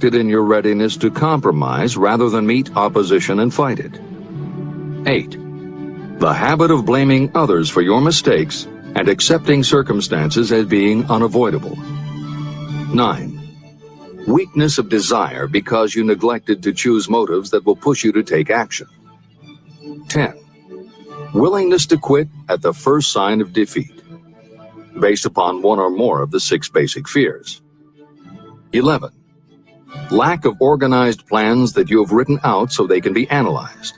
reflected in your readiness to compromise rather than meet opposition and fight it. 8. The habit of blaming others for your mistakes and accepting circumstances as being unavoidable. 9. Weakness of desire because you neglected to choose motives that will push you to take action. 10. Willingness to quit at the first sign of defeat, based upon one or more of the 6 basic fears. 11. Lack of organized plans that you have written out so they can be analyzed.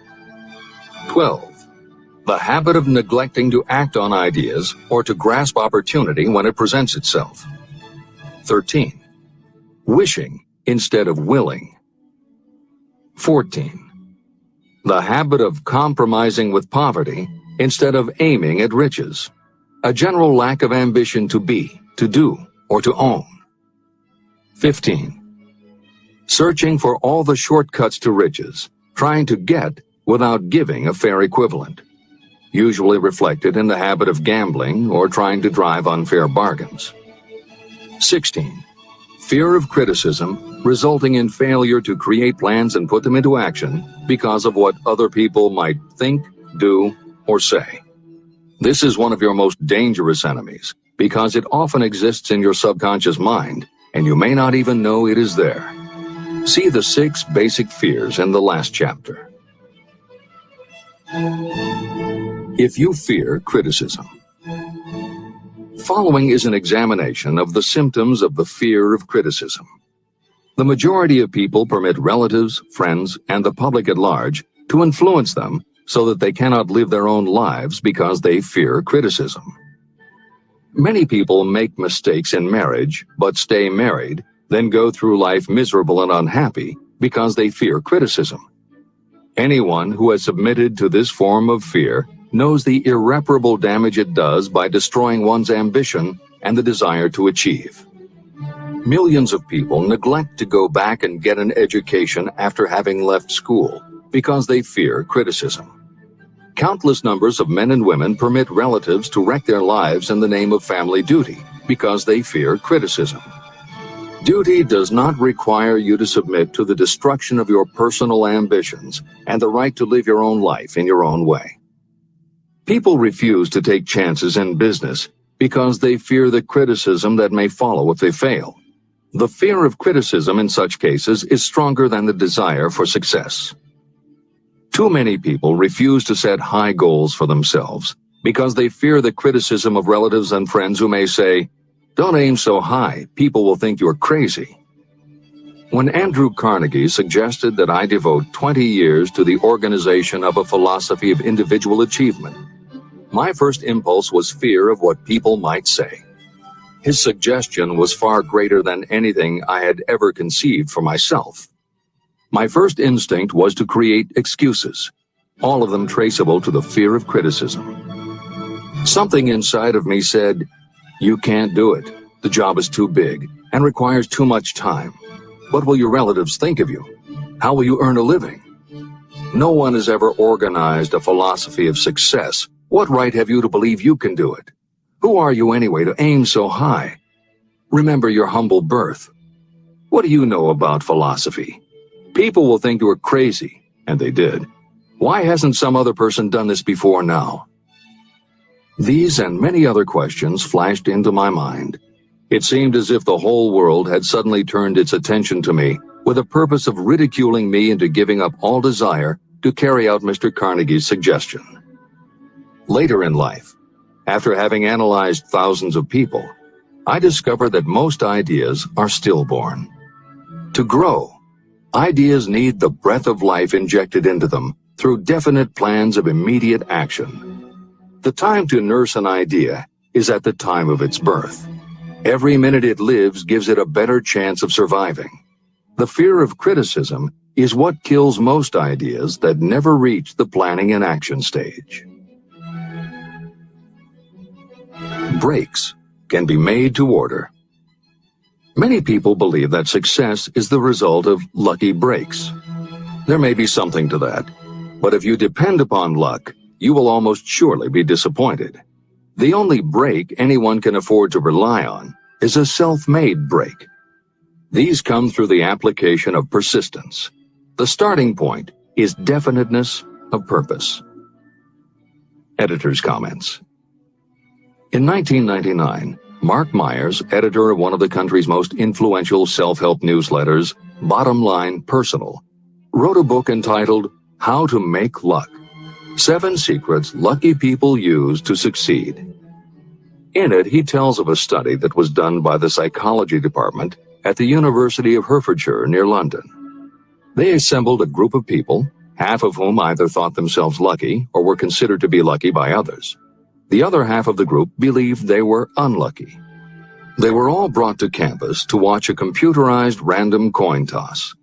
12. The habit of neglecting to act on ideas or to grasp opportunity when it presents itself. 13. Wishing instead of willing. 14. The habit of compromising with poverty instead of aiming at riches. A general lack of ambition to be, to do, or to own. 15. Searching for all the shortcuts to riches, trying to get without giving a fair equivalent, usually reflected in the habit of gambling or trying to drive unfair bargains. 16. Fear of criticism, resulting in failure to create plans and put them into action because of what other people might think, do, or say. This is one of your most dangerous enemies because it often exists in your subconscious mind and you may not even know it is there. See the 6 basic fears in the last chapter. If you fear criticism. Following is an examination of the symptoms of the fear of criticism. The majority of people permit relatives, friends, and the public at large to influence them so that they cannot live their own lives because they fear criticism. Many people make mistakes in marriage but stay married, then go through life miserable and unhappy because they fear criticism. Anyone who has submitted to this form of fear knows the irreparable damage it does by destroying one's ambition and the desire to achieve. Millions of people neglect to go back and get an education after having left school because they fear criticism. Countless numbers of men and women permit relatives to wreck their lives in the name of family duty because they fear criticism. Duty does not require you to submit to the destruction of your personal ambitions and the right to live your own life in your own way. People refuse to take chances in business because they fear the criticism that may follow if they fail. The fear of criticism in such cases is stronger than the desire for success. Too many people refuse to set high goals for themselves because they fear the criticism of relatives and friends who may say, "Don't aim so high, people will think you're crazy." When Andrew Carnegie suggested that I devote 20 years to the organization of a philosophy of individual achievement, my first impulse was fear of what people might say. His suggestion was far greater than anything I had ever conceived for myself. My first instinct was to create excuses, all of them traceable to the fear of criticism. Something inside of me said, "You can't do it. The job is too big and requires too much time. What will your relatives think of you? How will you earn a living? No one has ever organized a philosophy of success. What right have you to believe you can do it? Who are you anyway to aim so high? Remember your humble birth. What do you know about philosophy? People will think you are crazy," and they did. "Why hasn't some other person done this before now?" These and many other questions flashed into my mind. It seemed as if the whole world had suddenly turned its attention to me with the purpose of ridiculing me into giving up all desire to carry out Mr. Carnegie's suggestion. Later in life, after having analyzed thousands of people, I discovered that most ideas are stillborn. To grow, ideas need the breath of life injected into them through definite plans of immediate action. The time to nurse an idea is at the time of its birth. Every minute it lives gives it a better chance of surviving. The fear of criticism is what kills most ideas that never reach the planning and action stage. Breaks can be made to order. Many people believe that success is the result of lucky breaks. There may be something to that, but if you depend upon luck, you will almost surely be disappointed. The only break anyone can afford to rely on is a self-made break. These come through the application of persistence. The starting point is definiteness of purpose. Editor's comments. In 1999, Mark Myers, editor of one of the country's most influential self-help newsletters, Bottom Line Personal, wrote a book entitled How to Make Luck: 7 Secrets Lucky People Use to Succeed. In it, he tells of a study that was done by the psychology department at the University of Hertfordshire near London. They assembled a group of people, half of whom either thought themselves lucky or were considered to be lucky by others. The other half of the group believed they were unlucky. They were all brought to campus to watch a computerized random coin toss.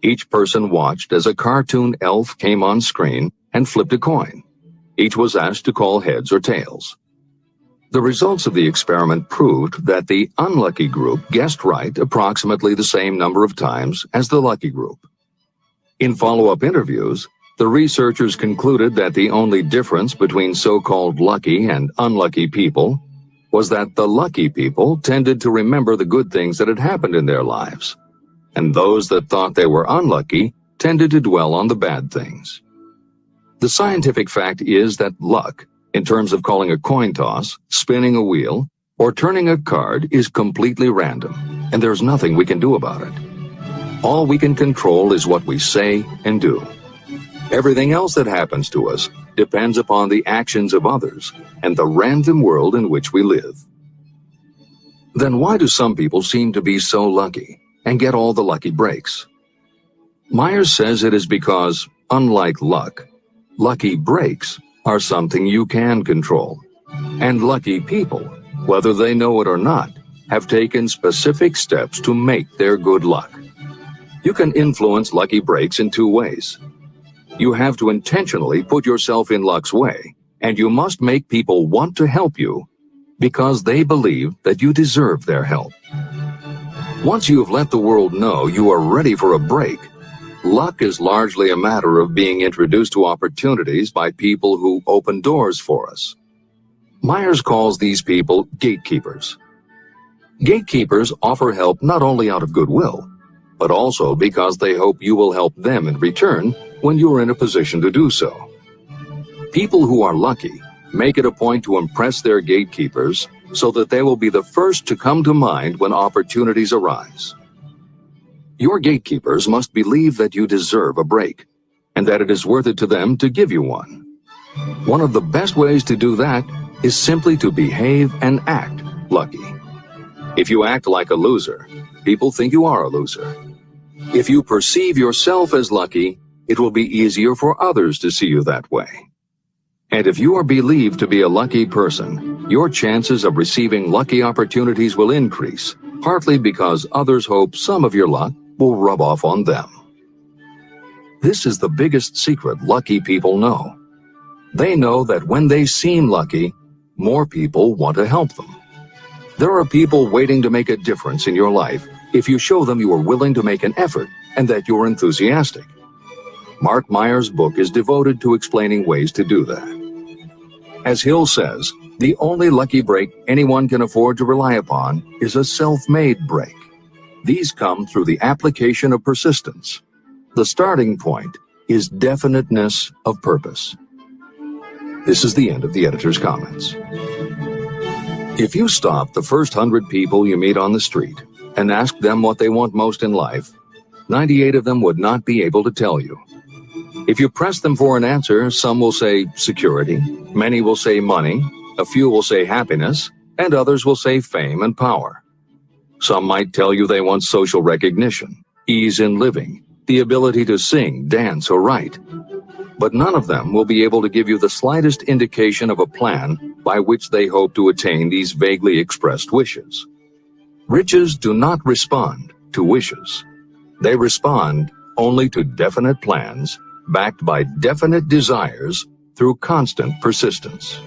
Each person watched as a cartoon elf came on screen and flipped a coin. Each was asked to call heads or tails. The results of the experiment proved that the unlucky group guessed right approximately the same number of times as the lucky group. In follow-up interviews, the researchers concluded that the only difference between so-called lucky and unlucky people was that the lucky people tended to remember the good things that had happened in their lives, and those that thought they were unlucky tended to dwell on the bad things. The scientific fact is that luck, in terms of calling a coin toss, spinning a wheel, or turning a card, is completely random, and there's nothing we can do about it. All we can control is what we say and do. Everything else that happens to us depends upon the actions of others and the random world in which we live. Then why do some people seem to be so lucky and get all the lucky breaks? Myers says it is because, unlike luck, lucky breaks are something you can control. And lucky people, whether they know it or not, have taken specific steps to make their good luck. You can influence lucky breaks in 2 ways. You have to intentionally put yourself in luck's way, and you must make people want to help you because they believe that you deserve their help. Once you have let the world know you are ready for a break, luck is largely a matter of being introduced to opportunities by people who open doors for us. Myers calls these people gatekeepers. Gatekeepers offer help not only out of goodwill, but also because they hope you will help them in return when you are in a position to do so. People who are lucky make it a point to impress their gatekeepers so that they will be the first to come to mind when opportunities arise. Your gatekeepers must believe that you deserve a break, and that it is worth it to them to give you one. One of the best ways to do that is simply to behave and act lucky. If you act like a loser, people think you are a loser. If you perceive yourself as lucky, it will be easier for others to see you that way. And if you are believed to be a lucky person, your chances of receiving lucky opportunities will increase, partly because others hope some of your luck will rub off on them. This is the biggest secret lucky people know. They know that when they seem lucky, more people want to help them. There are people waiting to make a difference in your life if you show them you are willing to make an effort and that you are enthusiastic. Mark Myers' book is devoted to explaining ways to do that. As Hill says, the only lucky break anyone can afford to rely upon is a self-made break. These come through the application of persistence. The starting point is definiteness of purpose. This is the end of the editor's comments. If you stop the first 100 people you meet on the street and ask them what they want most in life, 98 of them would not be able to tell you. If you press them for an answer, some will say security, many will say money, a few will say happiness, and others will say fame and power. Some might tell you they want social recognition, ease in living, the ability to sing, dance, or write. But none of them will be able to give you the slightest indication of a plan by which they hope to attain these vaguely expressed wishes. Riches do not respond to wishes. They respond only to definite plans backed by definite desires through constant persistence.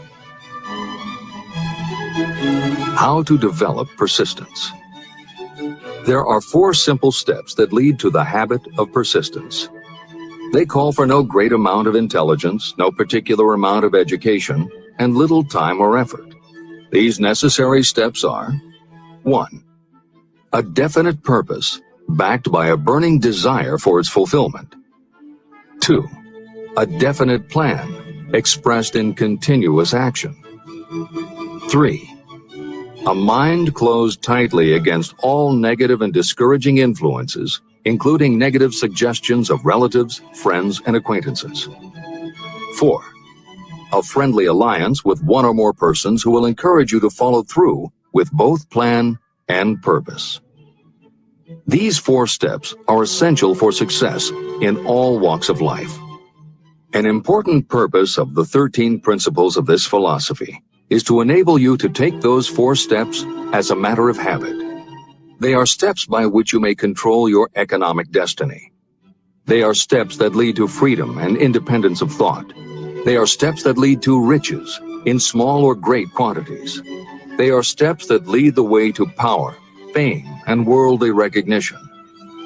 How to develop persistence. There are 4 simple steps that lead to the habit of persistence. They call for no great amount of intelligence, no particular amount of education, and little time or effort. These necessary steps are: 1. A definite purpose, backed by a burning desire for its fulfillment. 2. A definite plan, expressed in continuous action. 3. A mind closed tightly against all negative and discouraging influences, including negative suggestions of relatives, friends, and acquaintances. 4. A friendly alliance with one or more persons who will encourage you to follow through with both plan and purpose. These 4 steps are essential for success in all walks of life. An important purpose of the 13 principles of this philosophy is to enable you to take those 4 steps as a matter of habit. They are steps by which you may control your economic destiny. They are steps that lead to freedom and independence of thought. They are steps that lead to riches in small or great quantities. They are steps that lead the way to power, fame, and worldly recognition.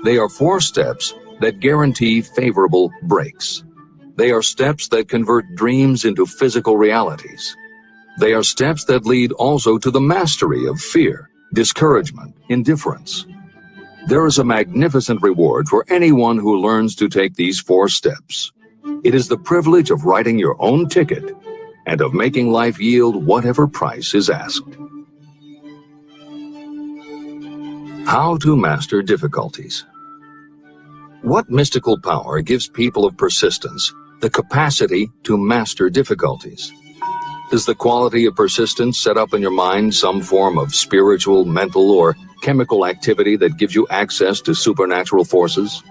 They are 4 steps that guarantee favorable breaks. They are steps that convert dreams into physical realities. They are steps that lead also to the mastery of fear, discouragement, indifference. There is a magnificent reward for anyone who learns to take these 4 steps. It is the privilege of writing your own ticket and of making life yield whatever price is asked. How to master difficulties. What mystical power gives people of persistence the capacity to master difficulties? Does the quality of persistence set up in your mind some form of spiritual, mental, or chemical activity that gives you access to supernatural forces?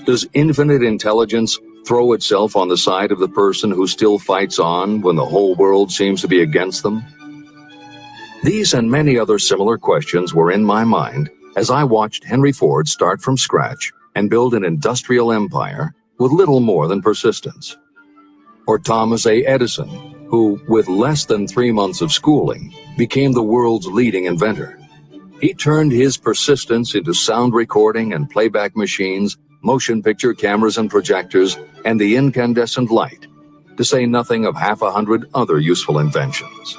Does infinite intelligence throw itself on the side of the person who still fights on when the whole world seems to be against them? These and many other similar questions were in my mind as I watched Henry Ford start from scratch and build an industrial empire with little more than persistence. Or Thomas A. Edison, who, with less than 3 months of schooling, became the world's leading inventor. He turned his persistence into sound recording and playback machines, motion picture cameras and projectors, and the incandescent light, to say nothing of 100 other useful inventions.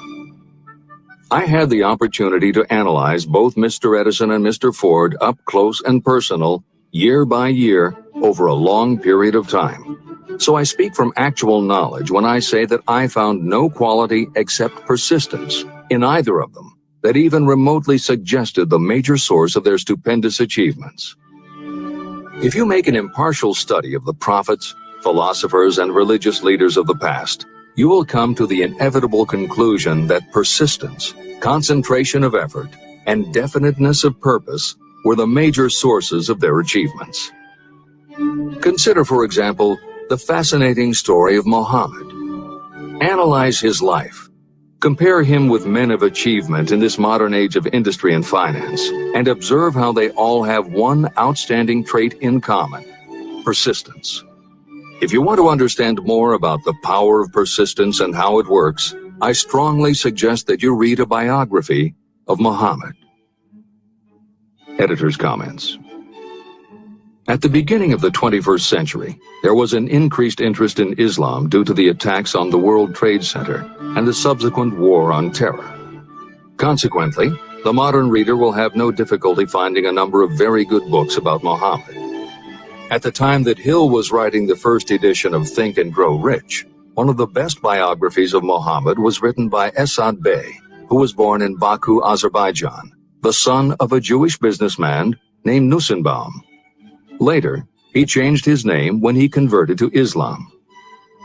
I had the opportunity to analyze both Mr. Edison and Mr. Ford up close and personal, year by year, over a long period of time. So I speak from actual knowledge when I say that I found no quality except persistence in either of them that even remotely suggested the major source of their stupendous achievements. If you make an impartial study of the prophets, philosophers, and religious leaders of the past, you will come to the inevitable conclusion that persistence, concentration of effort, and definiteness of purpose were the major sources of their achievements. Consider, for example, the fascinating story of Muhammad. Analyze his life. Compare him with men of achievement in this modern age of industry and finance, and observe how they all have one outstanding trait in common: persistence. If you want to understand more about the power of persistence and how it works, I strongly suggest that you read a biography of Muhammad. Editor's comments. At the beginning of the 21st century, there was an increased interest in Islam due to the attacks on the World Trade Center and the subsequent war on terror. Consequently, the modern reader will have no difficulty finding a number of very good books about Muhammad. At the time that Hill was writing the first edition of Think and Grow Rich, one of the best biographies of Muhammad was written by Esad Bey, who was born in Baku, Azerbaijan, the son of a Jewish businessman named Nusenbaum. Later, he changed his name when he converted to Islam.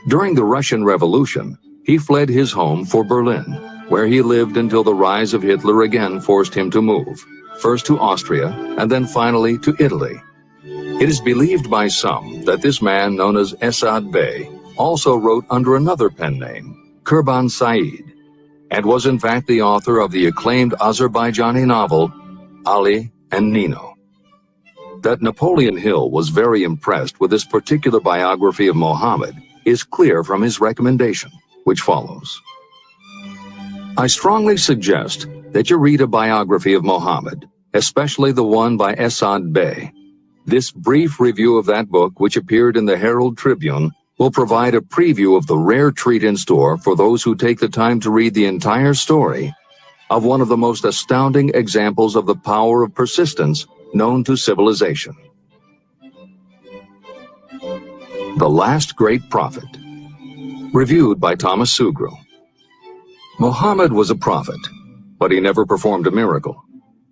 During the Russian Revolution, he fled his home for Berlin, where he lived until the rise of Hitler again forced him to move, first to Austria and then finally to Italy. It is believed by some that this man, known as Esad Bey, also wrote under another pen name, Kurban Said, and was in fact the author of the acclaimed Azerbaijani novel, Ali and Nino. That Napoleon Hill was very impressed with this particular biography of Muhammad is clear from his recommendation, which follows. I strongly suggest that you read a biography of Muhammad, especially the one by Esad Bey. This brief review of that book, which appeared in the Herald Tribune, will provide a preview of the rare treat in store for those who take the time to read the entire story of one of the most astounding examples of the power of persistence known to civilization. The Last Great Prophet. Reviewed by Thomas Sugru. Muhammad was a prophet, but he never performed a miracle.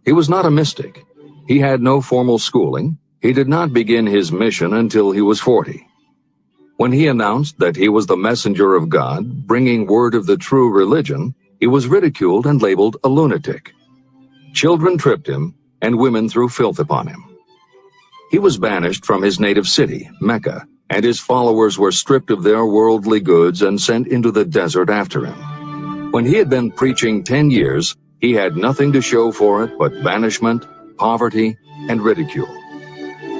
He was not a mystic. He had no formal schooling. He did not begin his mission until he was 40. When he announced that he was the messenger of God, bringing word of the true religion, he was ridiculed and labeled a lunatic. Children tripped him, and women threw filth upon him. He was banished from his native city, Mecca, and his followers were stripped of their worldly goods and sent into the desert after him. When he had been preaching 10 years, he had nothing to show for it but banishment, poverty, and ridicule.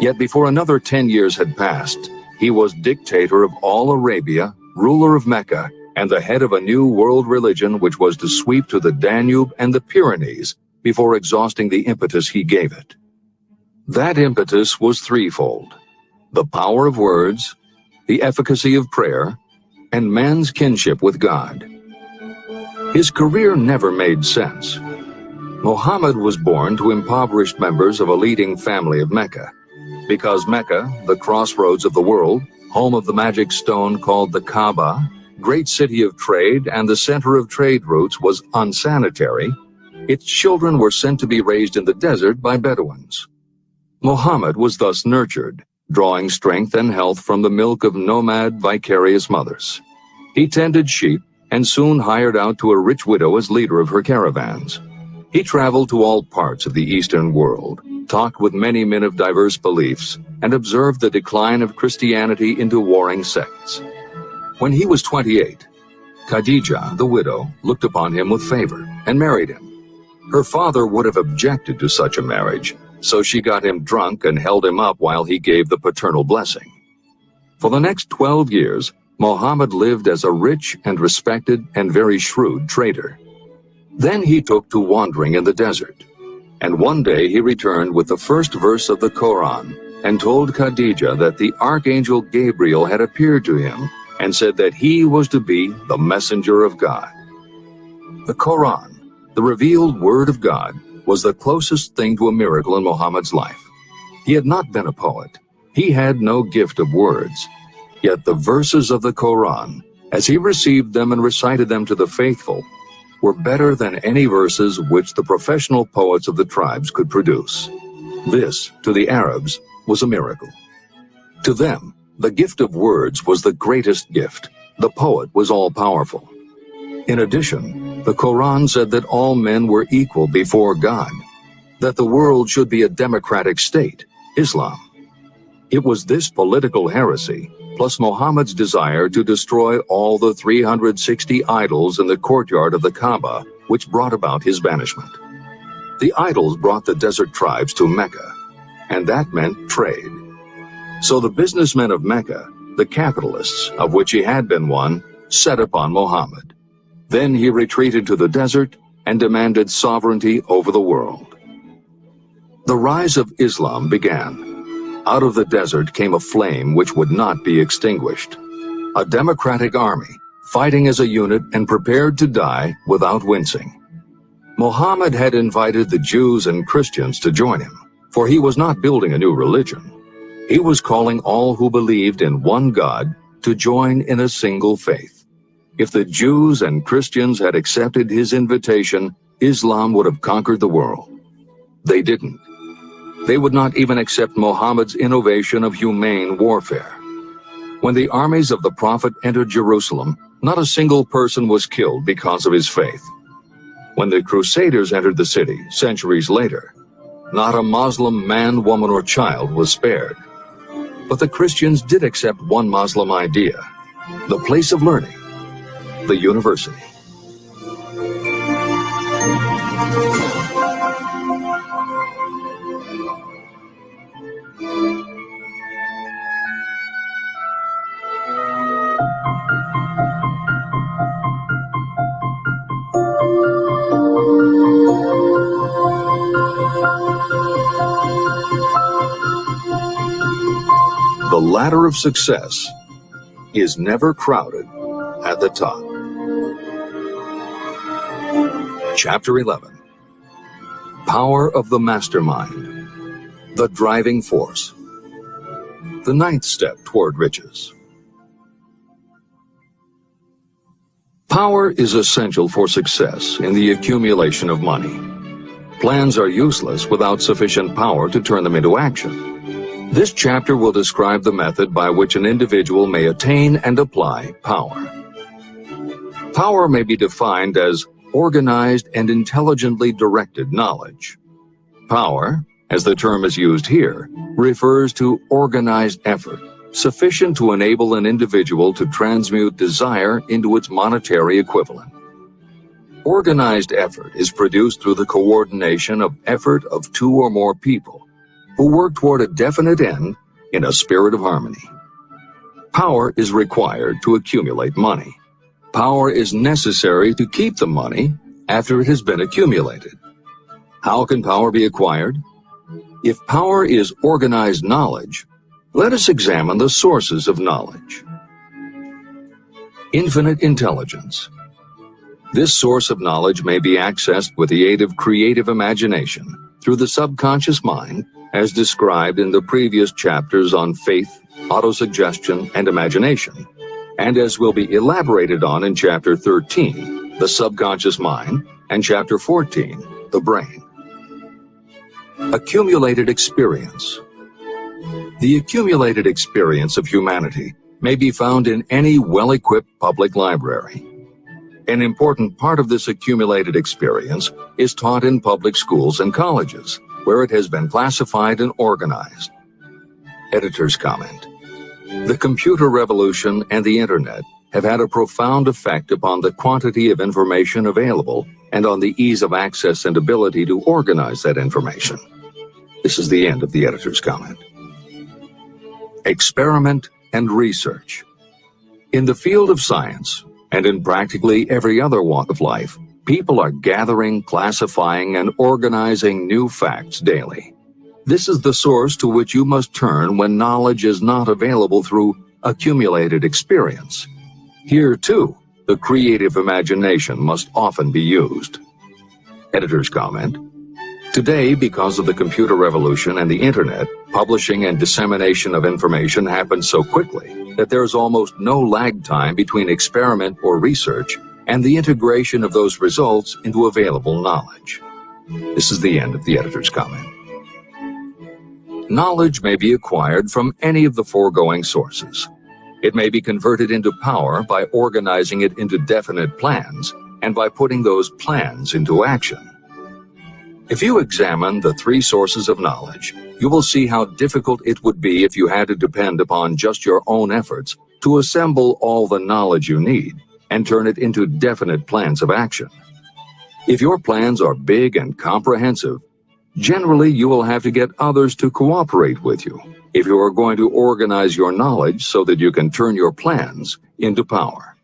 Yet before another 10 years had passed, he was dictator of all Arabia, ruler of Mecca, and the head of a new world religion which was to sweep to the Danube and the Pyrenees before exhausting the impetus he gave it. That impetus was threefold: the power of words, the efficacy of prayer, and man's kinship with God. His career never made sense. Muhammad was born to impoverished members of a leading family of Mecca. Because Mecca, the crossroads of the world, home of the magic stone called the Kaaba, great city of trade and the center of trade routes, was unsanitary, its children were sent to be raised in the desert by Bedouins. Muhammad was thus nurtured, drawing strength and health from the milk of nomad, vicarious mothers. He tended sheep and soon hired out to a rich widow as leader of her caravans. He traveled to all parts of the Eastern world, talked with many men of diverse beliefs, and observed the decline of Christianity into warring sects. When he was 28, Khadijah, the widow, looked upon him with favor and married him. Her father would have objected to such a marriage, so she got him drunk and held him up while he gave the paternal blessing. For the next 12 years, Muhammad lived as a rich and respected and very shrewd trader. Then he took to wandering in the desert, and one day he returned with the first verse of the Quran and told Khadijah that the archangel Gabriel had appeared to him and said that he was to be the messenger of God. The Quran, the revealed word of God, was the closest thing to a miracle in Muhammad's life. He had not been a poet. He had no gift of words. Yet the verses of the Quran, as he received them and recited them to the faithful, were better than any verses which the professional poets of the tribes could produce. This, to the Arabs, was a miracle. To them, the gift of words was the greatest gift. The poet was all-powerful. In addition, the Quran said that all men were equal before God, that the world should be a democratic state, Islam. It was this political heresy, plus Muhammad's desire to destroy all the 360 idols in the courtyard of the Kaaba, which brought about his banishment. The idols brought the desert tribes to Mecca, and that meant trade. So the businessmen of Mecca, the capitalists, of which he had been one, set upon Muhammad. Then he retreated to the desert and demanded sovereignty over the world. The rise of Islam began. Out of the desert came a flame which would not be extinguished. A democratic army, fighting as a unit and prepared to die without wincing. Muhammad had invited the Jews and Christians to join him, for he was not building a new religion. He was calling all who believed in one God to join in a single faith. If the Jews and Christians had accepted his invitation, Islam would have conquered the world. They didn't. They would not even accept Muhammad's innovation of humane warfare. When the armies of the Prophet entered Jerusalem, not a single person was killed because of his faith. When the Crusaders entered the city, centuries later, not a Muslim man, woman, or child was spared. But the Christians did accept one Muslim idea: the place of learning, the university. The ladder of success is never crowded at the top. Chapter 11. Power of the Mastermind, the Driving Force. The ninth step toward riches. Power is essential for success in the accumulation of money. Plans are useless without sufficient power to turn them into action. This chapter will describe the method by which an individual may attain and apply power. Power may be defined as organized and intelligently directed knowledge. Power, as the term is used here, refers to organized effort, sufficient to enable an individual to transmute desire into its monetary equivalent. Organized effort is produced through the coordination of effort of two or more people who work toward a definite end in a spirit of harmony. Power is required to accumulate money. Power is necessary to keep the money after it has been accumulated. How can power be acquired? If power is organized knowledge, let us examine the sources of knowledge. Infinite intelligence. This source of knowledge may be accessed with the aid of creative imagination through the subconscious mind, as described in the previous chapters on faith, autosuggestion, and imagination, and as will be elaborated on in Chapter 13, the subconscious mind, and Chapter 14, the brain. Accumulated experience. The accumulated experience of humanity may be found in any well-equipped public library. An important part of this accumulated experience is taught in public schools and colleges, where it has been classified and organized. Editor's comment. The computer revolution and the internet have had a profound effect upon the quantity of information available and on the ease of access and ability to organize that information. This is the end of the editor's comment. Experiment and research. In the field of science, and in practically every other walk of life, people are gathering, classifying, and organizing new facts daily. This is the source to which you must turn when knowledge is not available through accumulated experience. Here, too, the creative imagination must often be used. Editor's comment. Today, because of the computer revolution and the internet, publishing and dissemination of information happens so quickly that there is almost no lag time between experiment or research and the integration of those results into available knowledge. This is the end of the editor's comment. Knowledge may be acquired from any of the foregoing sources. It may be converted into power by organizing it into definite plans and by putting those plans into action. If you examine the three sources of knowledge, you will see how difficult it would be if you had to depend upon just your own efforts to assemble all the knowledge you need and turn it into definite plans of action. If your plans are big and comprehensive, generally you will have to get others to cooperate with you if you are going to organize your knowledge so that you can turn your plans into power.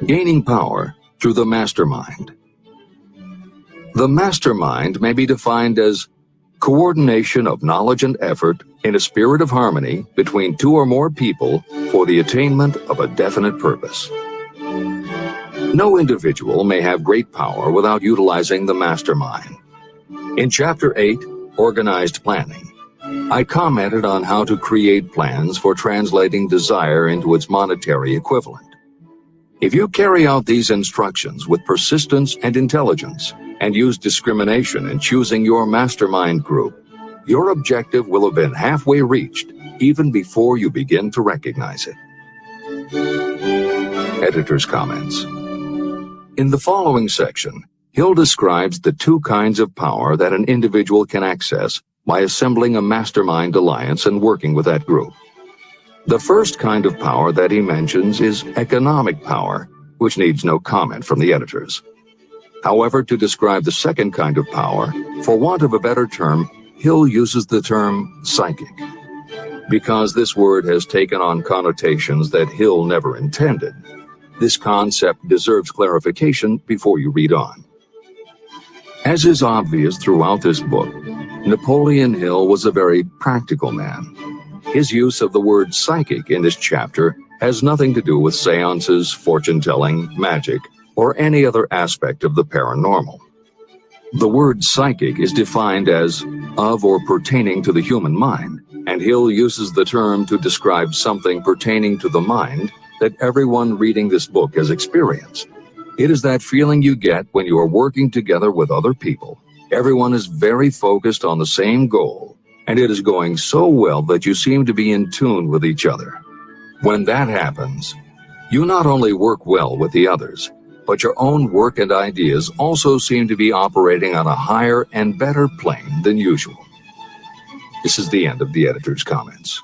Gaining power through the mastermind. The mastermind may be defined as coordination of knowledge and effort in a spirit of harmony between two or more people for the attainment of a definite purpose. No individual may have great power without utilizing the mastermind. In Chapter 8, Organized Planning, I commented on how to create plans for translating desire into its monetary equivalent. If you carry out these instructions with persistence and intelligence, and use discrimination in choosing your mastermind group, your objective will have been halfway reached even before you begin to recognize it. Editor's comments. In the following section, Hill describes the two kinds of power that an individual can access by assembling a mastermind alliance and working with that group. The first kind of power that he mentions is economic power, which needs no comment from the editors. However, to describe the second kind of power, for want of a better term, Hill uses the term psychic, because this word has taken on connotations that Hill never intended. This concept deserves clarification before you read on. As is obvious throughout this book, Napoleon Hill was a very practical man. His use of the word psychic in this chapter has nothing to do with seances, fortune-telling, magic, or any other aspect of the paranormal. The word psychic is defined as of or pertaining to the human mind, and Hill uses the term to describe something pertaining to the mind that everyone reading this book has experienced. It is that feeling you get when you are working together with other people. Everyone is very focused on the same goal, and it is going so well that you seem to be in tune with each other. When that happens, you not only work well with the others, but your own work and ideas also seem to be operating on a higher and better plane than usual. This is the end of the editor's comments.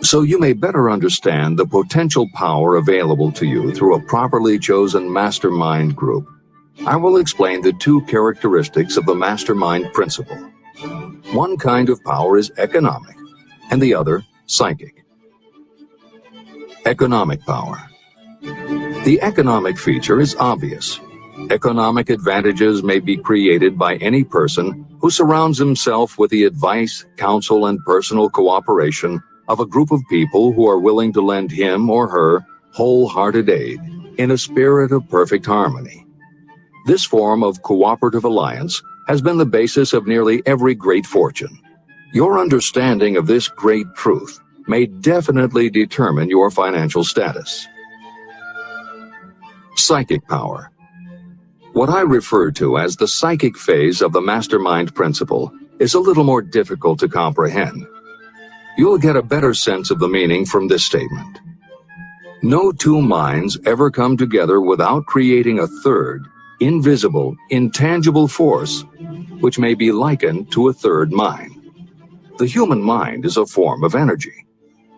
So you may better understand the potential power available to you through a properly chosen mastermind group, I will explain the two characteristics of the mastermind principle. One kind of power is economic, and the other psychic. Economic power. The economic feature is obvious. Economic advantages may be created by any person who surrounds himself with the advice, counsel, and personal cooperation of a group of people who are willing to lend him or her wholehearted aid in a spirit of perfect harmony. This form of cooperative alliance has been the basis of nearly every great fortune. Your understanding of this great truth may definitely determine your financial status. Psychic power. What I refer to as the psychic phase of the mastermind principle is a little more difficult to comprehend. You'll get a better sense of the meaning from this statement. No two minds ever come together without creating a third, invisible, intangible force, which may be likened to a third mind. The human mind is a form of energy.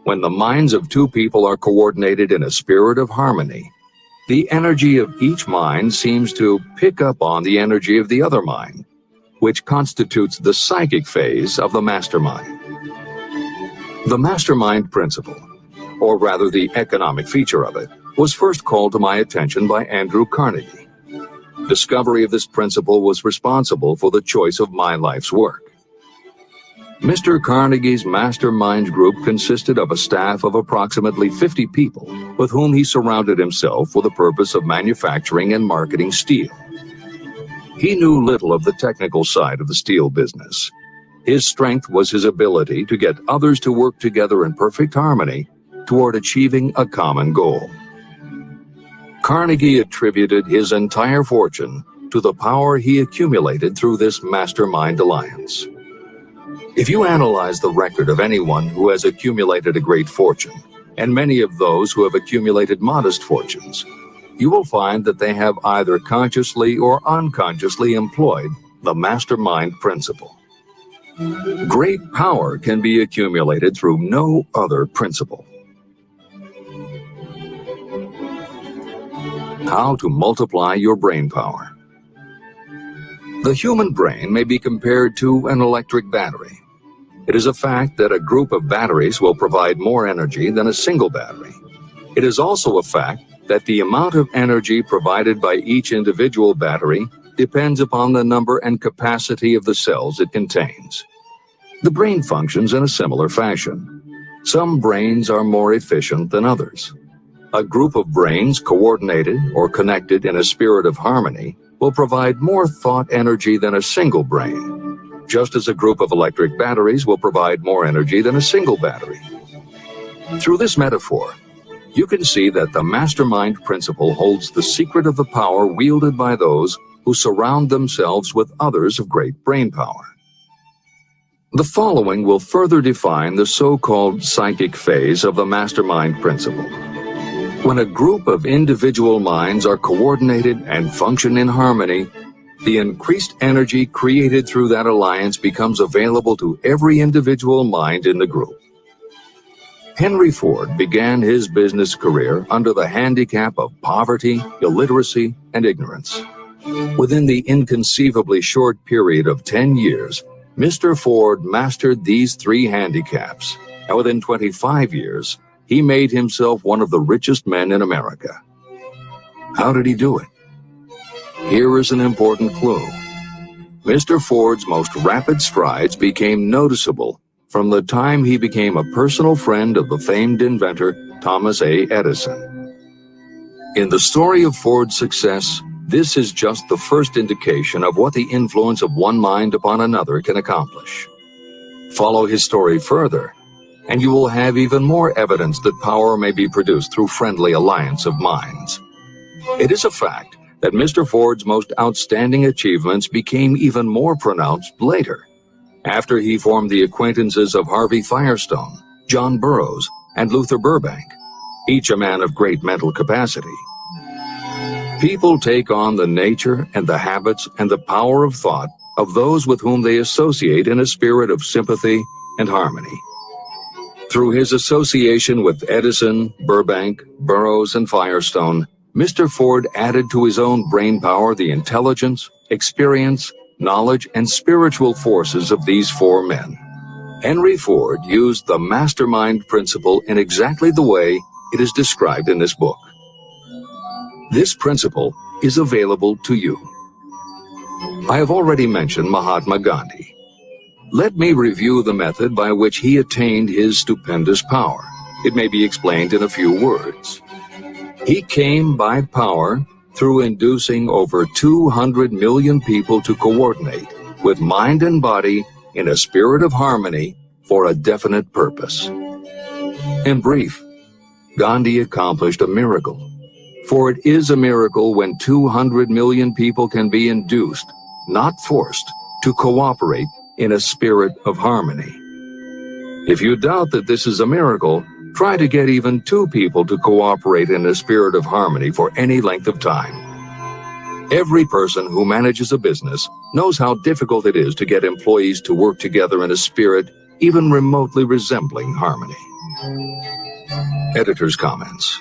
When the minds of two people are coordinated in a spirit of harmony, the energy of each mind seems to pick up on the energy of the other mind, which constitutes the psychic phase of the mastermind. The mastermind principle, or rather the economic feature of it, was first called to my attention by Andrew Carnegie. Discovery of this principle was responsible for the choice of my life's work. Mr. Carnegie's mastermind group consisted of a staff of approximately 50 people with whom he surrounded himself for the purpose of manufacturing and marketing steel. He knew little of the technical side of the steel business. His strength was his ability to get others to work together in perfect harmony toward achieving a common goal. Carnegie attributed his entire fortune to the power he accumulated through this mastermind alliance. If you analyze the record of anyone who has accumulated a great fortune, and many of those who have accumulated modest fortunes, you will find that they have either consciously or unconsciously employed the mastermind principle. Great power can be accumulated through no other principle. How to multiply your brain power. The human brain may be compared to an electric battery. It is a fact that a group of batteries will provide more energy than a single battery. It is also a fact that the amount of energy provided by each individual battery depends upon the number and capacity of the cells it contains. The brain functions in a similar fashion. Some brains are more efficient than others. A group of brains coordinated or connected in a spirit of harmony will provide more thought energy than a single brain, just as a group of electric batteries will provide more energy than a single battery. Through this metaphor, you can see that the mastermind principle holds the secret of the power wielded by those who surround themselves with others of great brain power. The following will further define the so-called psychic phase of the mastermind principle. When a group of individual minds are coordinated and function in harmony, the increased energy created through that alliance becomes available to every individual mind in the group. Henry Ford began his business career under the handicap of poverty, illiteracy, and ignorance. Within the inconceivably short period of 10 years, Mr. Ford mastered these three handicaps, and within 25 years, he made himself one of the richest men in America. How did he do it? Here is an important clue. Mr. Ford's most rapid strides became noticeable from the time he became a personal friend of the famed inventor Thomas A. Edison. In the story of Ford's success, this is just the first indication of what the influence of one mind upon another can accomplish. Follow his story further, and you will have even more evidence that power may be produced through friendly alliance of minds. It is a fact that Mr. Ford's most outstanding achievements became even more pronounced later, after he formed the acquaintances of Harvey Firestone, John Burroughs, and Luther Burbank, each a man of great mental capacity. People take on the nature and the habits and the power of thought of those with whom they associate in a spirit of sympathy and harmony. Through his association with Edison, Burbank, Burroughs, and Firestone, Mr. Ford added to his own brain power the intelligence, experience, knowledge, and spiritual forces of these four men. Henry Ford used the mastermind principle in exactly the way it is described in this book. This principle is available to you. I have already mentioned Mahatma Gandhi. Let me review the method by which he attained his stupendous power. It may be explained in a few words. He came by power through inducing over 200 million people to coordinate with mind and body in a spirit of harmony for a definite purpose. In brief, Gandhi accomplished a miracle. For it is a miracle when 200 million people can be induced, not forced, to cooperate in a spirit of harmony. If you doubt that this is a miracle, try to get even 2 people to cooperate in a spirit of harmony for any length of time. Every person who manages a business knows how difficult it is to get employees to work together in a spirit even remotely resembling harmony. Editor's comments.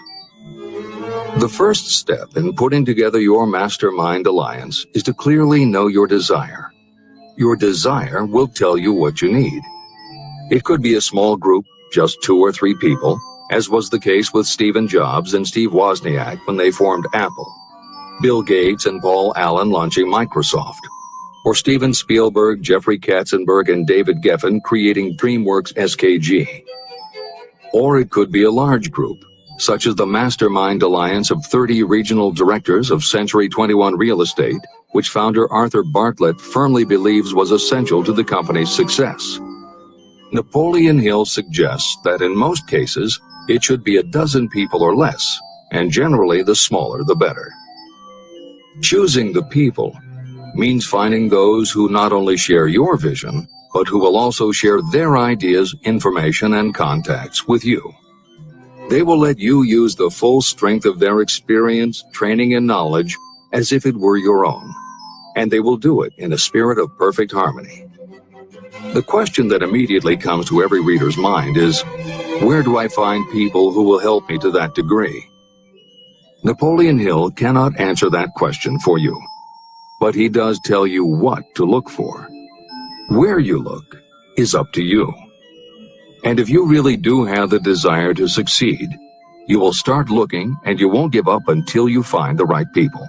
The first step in putting together your mastermind alliance is to clearly know your desire. Your desire will tell you what you need. It could be a small group, just 2 or 3 people, as was the case with Stephen Jobs and Steve Wozniak when they formed Apple, Bill Gates and Paul Allen launching Microsoft, or Steven Spielberg, Jeffrey Katzenberg, and David Geffen creating DreamWorks SKG. Or it could be a large group, such as the Mastermind Alliance of 30 regional directors of Century 21 Real Estate, which founder Arthur Bartlett firmly believes was essential to the company's success. Napoleon Hill suggests that in most cases, it should be a dozen people or less, and generally the smaller the better. Choosing the people means finding those who not only share your vision, but who will also share their ideas, information, and contacts with you. They will let you use the full strength of their experience, training, and knowledge as if it were your own, and they will do it in a spirit of perfect harmony. The question that immediately comes to every reader's mind is, where do I find people who will help me to that degree? Napoleon Hill cannot answer that question for you, but he does tell you what to look for. Where you look is up to you. And if you really do have the desire to succeed, you will start looking and you won't give up until you find the right people.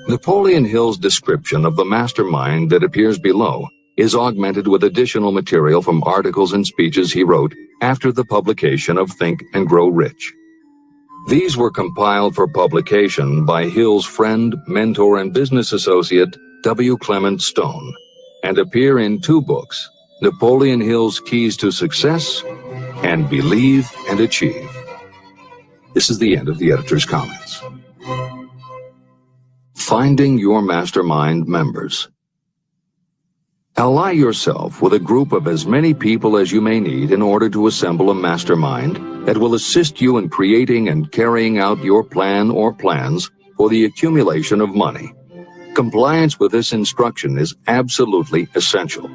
Napoleon Hill's description of the mastermind that appears below is augmented with additional material from articles and speeches he wrote after the publication of Think and Grow Rich. These were compiled for publication by Hill's friend, mentor, and business associate, W. Clement Stone, and appear in 2 books, Napoleon Hill's Keys to Success and Believe and Achieve. This is the end of the editor's comments. Finding your mastermind members. Ally yourself with a group of as many people as you may need in order to assemble a mastermind that will assist you in creating and carrying out your plan or plans for the accumulation of money. Compliance with this instruction is absolutely essential.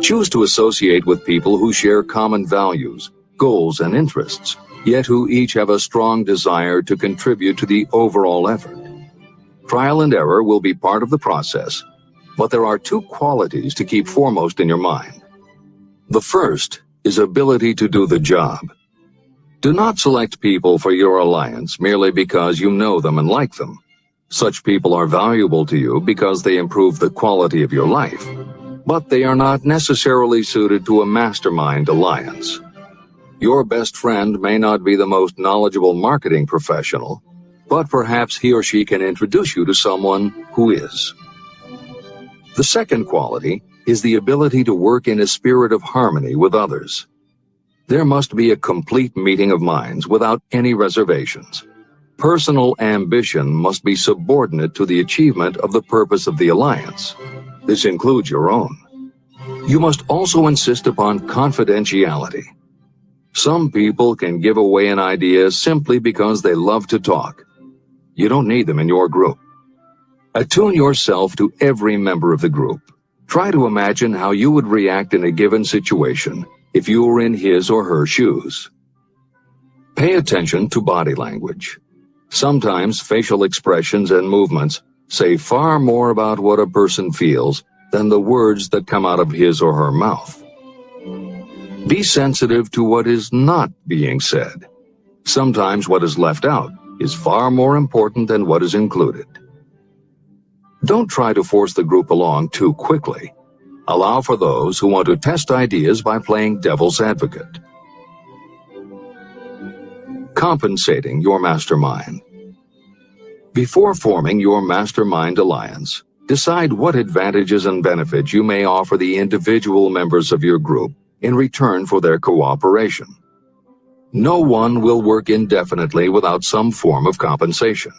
Choose to associate with people who share common values, goals, and interests, yet who each have a strong desire to contribute to the overall effort. Trial and error will be part of the process, but there are 2 qualities to keep foremost in your mind. The first is ability to do the job. Do not select people for your alliance merely because you know them and like them. Such people are valuable to you because they improve the quality of your life, but they are not necessarily suited to a mastermind alliance. Your best friend may not be the most knowledgeable marketing professional, but perhaps he or she can introduce you to someone who is. The second quality is the ability to work in a spirit of harmony with others. There must be a complete meeting of minds without any reservations. Personal ambition must be subordinate to the achievement of the purpose of the alliance. This includes your own. You must also insist upon confidentiality. Some people can give away an idea simply because they love to talk. You don't need them in your group. Attune yourself to every member of the group. Try to imagine how you would react in a given situation if you were in his or her shoes. Pay attention to body language. Sometimes facial expressions and movements say far more about what a person feels than the words that come out of his or her mouth. Be sensitive to what is not being said. Sometimes what is left out is far more important than what is included. Don't try to force the group along too quickly. Allow for those who want to test ideas by playing devil's advocate. Compensating your mastermind. Before forming your mastermind alliance, decide what advantages and benefits you may offer the individual members of your group in return for their cooperation. No one will work indefinitely without some form of compensation.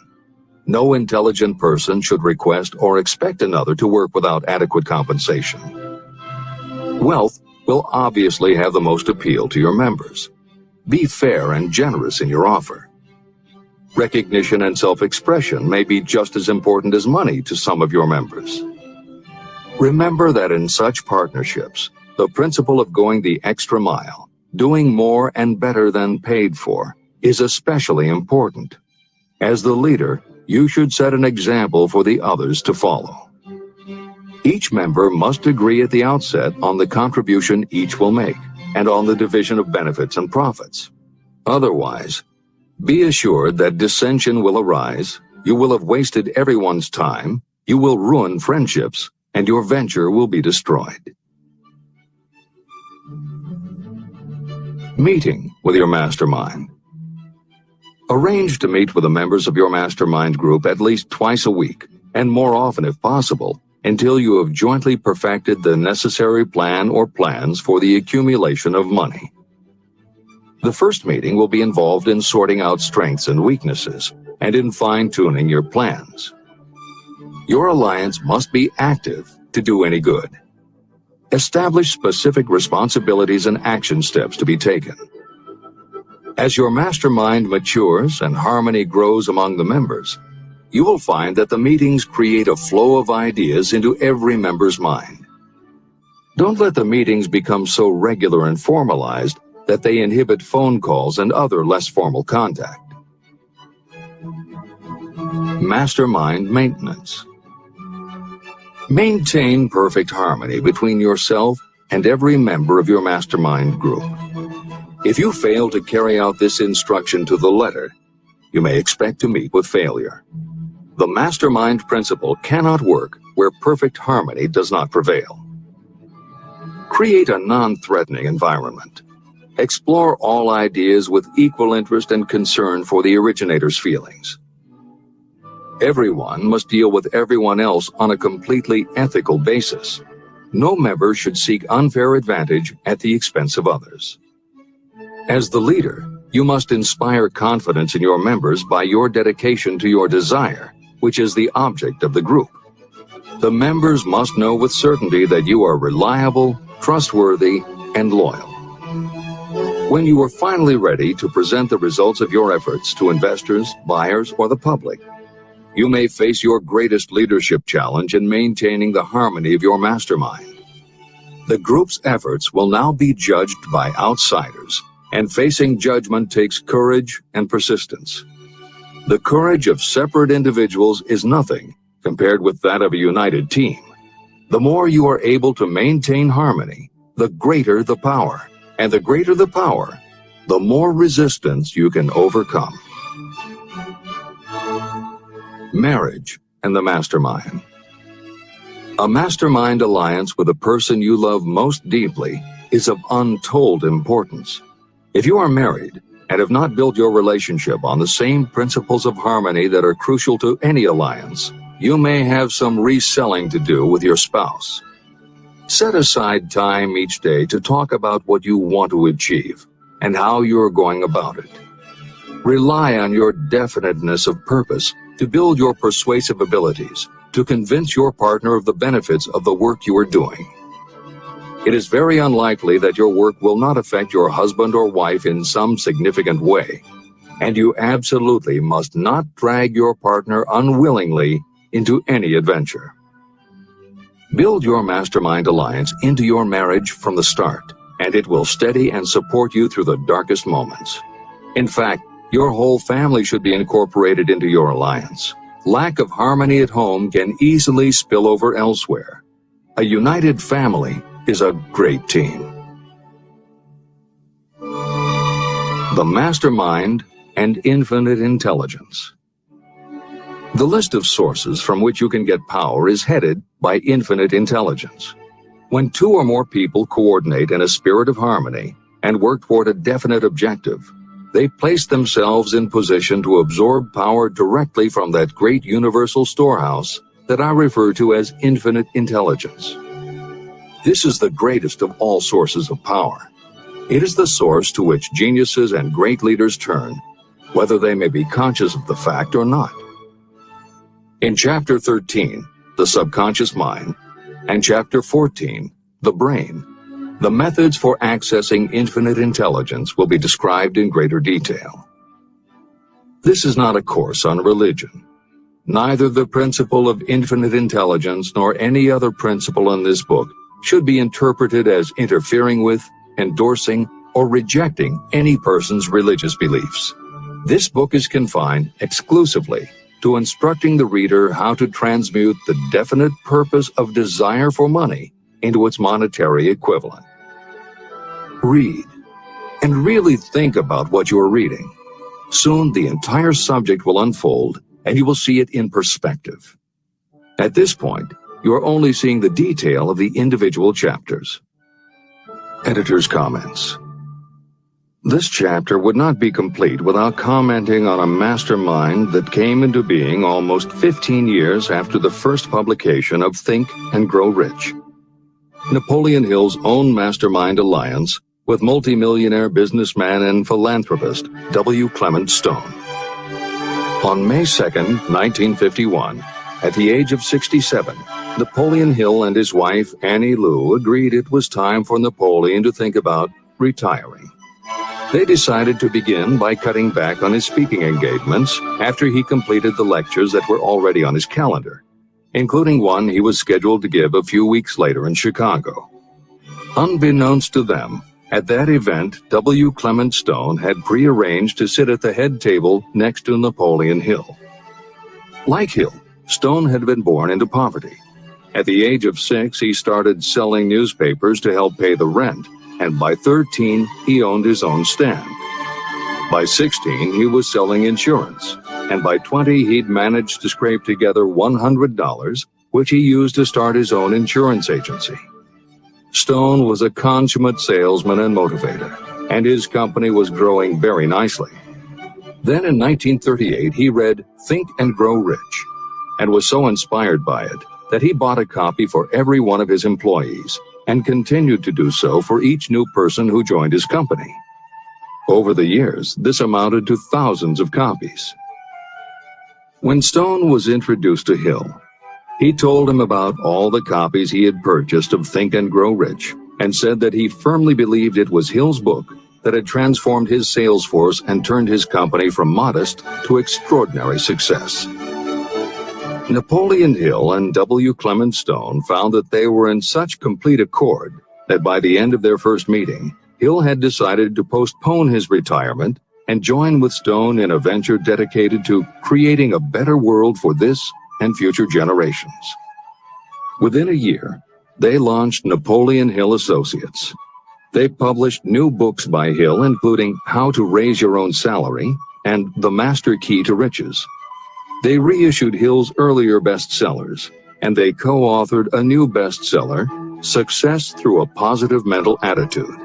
No intelligent person should request or expect another to work without adequate compensation. Wealth will obviously have the most appeal to your members. Be fair and generous in your offer. Recognition and self-expression may be just as important as money to some of your members. Remember that in such partnerships, the principle of going the extra mile, doing more and better than paid for, is especially important. As the leader, you should set an example for the others to follow. Each member must agree at the outset on the contribution each will make and on the division of benefits and profits. Otherwise, be assured that dissension will arise, you will have wasted everyone's time, you will ruin friendships, and your venture will be destroyed. Meeting with your mastermind. Arrange to meet with the members of your mastermind group at least twice a week, and more often if possible, until you have jointly perfected the necessary plan or plans for the accumulation of money. The first meeting will be involved in sorting out strengths and weaknesses, and in fine-tuning your plans. Your alliance must be active to do any good. Establish specific responsibilities and action steps to be taken. As your mastermind matures and harmony grows among the members, you will find that the meetings create a flow of ideas into every member's mind. Don't let the meetings become so regular and formalized that they inhibit phone calls and other less formal contact. Mastermind maintenance. Maintain perfect harmony between yourself and every member of your mastermind group. If you fail to carry out this instruction to the letter, you may expect to meet with failure. The mastermind principle cannot work where perfect harmony does not prevail. Create a non-threatening environment. Explore all ideas with equal interest and concern for the originator's feelings. Everyone must deal with everyone else on a completely ethical basis. No member should seek unfair advantage at the expense of others. As the leader, you must inspire confidence in your members by your dedication to your desire, which is the object of the group. The members must know with certainty that you are reliable, trustworthy, and loyal. When you are finally ready to present the results of your efforts to investors, buyers, or the public, you may face your greatest leadership challenge in maintaining the harmony of your mastermind. The group's efforts will now be judged by outsiders, and facing judgment takes courage and persistence. The courage of separate individuals is nothing compared with that of a united team. The more you are able to maintain harmony, the greater the power. And the greater the power, the more resistance you can overcome. Marriage and the mastermind. A mastermind alliance with a person you love most deeply is of untold importance. If you are married and have not built your relationship on the same principles of harmony that are crucial to any alliance, you may have some reselling to do with your spouse. Set aside time each day to talk about what you want to achieve and how you are going about it. Rely on your definiteness of purpose to build your persuasive abilities, to convince your partner of the benefits of the work you are doing. It is very unlikely that your work will not affect your husband or wife in some significant way, and you absolutely must not drag your partner unwillingly into any adventure. Build your mastermind alliance into your marriage from the start, and it will steady and support you through the darkest moments. In fact, your whole family should be incorporated into your alliance. Lack of harmony at home can easily spill over elsewhere. A united family is a great team. The Mastermind and Infinite Intelligence. The list of sources from which you can get power is headed by infinite intelligence. When two or more people coordinate in a spirit of harmony and work toward a definite objective, they place themselves in position to absorb power directly from that great universal storehouse that I refer to as infinite intelligence. This is the greatest of all sources of power. It is the source to which geniuses and great leaders turn, whether they may be conscious of the fact or not. In Chapter 13, The Subconscious Mind, and Chapter 14, The Brain, the methods for accessing infinite intelligence will be described in greater detail. This is not a course on religion. Neither the principle of infinite intelligence nor any other principle in this book should be interpreted as interfering with, endorsing, or rejecting any person's religious beliefs. This book is confined exclusively to instructing the reader how to transmute the definite purpose of desire for money into its monetary equivalent. Read, and really think about what you are reading. Soon the entire subject will unfold, and you will see it in perspective. At this point, you are only seeing the detail of the individual chapters. Editor's comments. This chapter would not be complete without commenting on a mastermind that came into being almost 15 years after the first publication of Think and Grow Rich, Napoleon Hill's own mastermind alliance with multimillionaire businessman and philanthropist W. Clement Stone. On May 2, 1951, at the age of 67, Napoleon Hill and his wife Annie Lou agreed it was time for Napoleon to think about retiring. They decided to begin by cutting back on his speaking engagements after he completed the lectures that were already on his calendar, including one he was scheduled to give a few weeks later in Chicago. Unbeknownst to them, at that event, W. Clement Stone had prearranged to sit at the head table next to Napoleon Hill. Like Hill, Stone had been born into poverty. At the age of 6, he started selling newspapers to help pay the rent, and by 13, he owned his own stand. By 16, he was selling insurance, and by 20, he'd managed to scrape together $100, which he used to start his own insurance agency. Stone was a consummate salesman and motivator, and his company was growing very nicely. Then in 1938, he read Think and Grow Rich, and was so inspired by it that he bought a copy for every one of his employees and continued to do so for each new person who joined his company. Over the years, this amounted to thousands of copies. When Stone was introduced to Hill, he told him about all the copies he had purchased of Think and Grow Rich and said that he firmly believed it was Hill's book that had transformed his sales force and turned his company from modest to extraordinary success. Napoleon Hill and W. Clement Stone found that they were in such complete accord that by the end of their first meeting, Hill had decided to postpone his retirement and join with Stone in a venture dedicated to creating a better world for this and future generations. Within a year, they launched Napoleon Hill Associates. They published new books by Hill, including How to Raise Your Own Salary and The Master Key to Riches. They reissued Hill's earlier bestsellers, and they co-authored a new bestseller, Success Through a Positive Mental Attitude.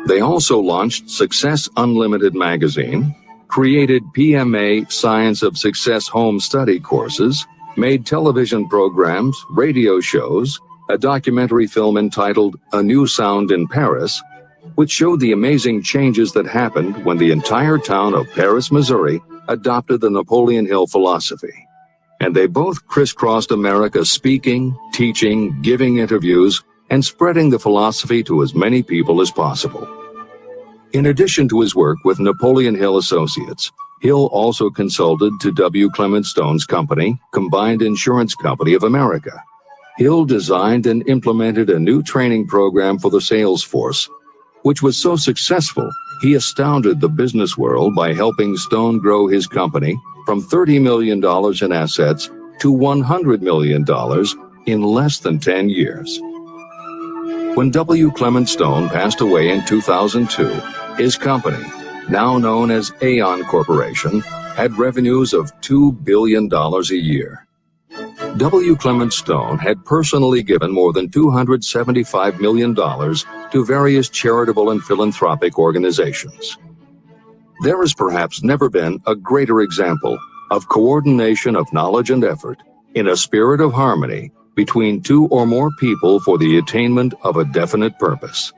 They also launched Success Unlimited magazine, created PMA Science of Success home study courses, made television programs, radio shows, a documentary film entitled A New Sound in Paris, which showed the amazing changes that happened when the entire town of Paris, Missouri, adopted the Napoleon Hill philosophy. And they both crisscrossed America speaking, teaching, giving interviews, and spreading the philosophy to as many people as possible. In addition to his work with Napoleon Hill Associates, Hill also consulted to W. Clement Stone's company, Combined Insurance Company of America. Hill designed and implemented a new training program for the sales force, which was so successful, he astounded the business world by helping Stone grow his company from $30 million in assets to $100 million in less than 10 years. When W. Clement Stone passed away in 2002, his company, now known as Aon Corporation, had revenues of $2 billion a year. W. Clement Stone had personally given more than $275 million to various charitable and philanthropic organizations. There has perhaps never been a greater example of coordination of knowledge and effort in a spirit of harmony between two or more people for the attainment of a definite purpose.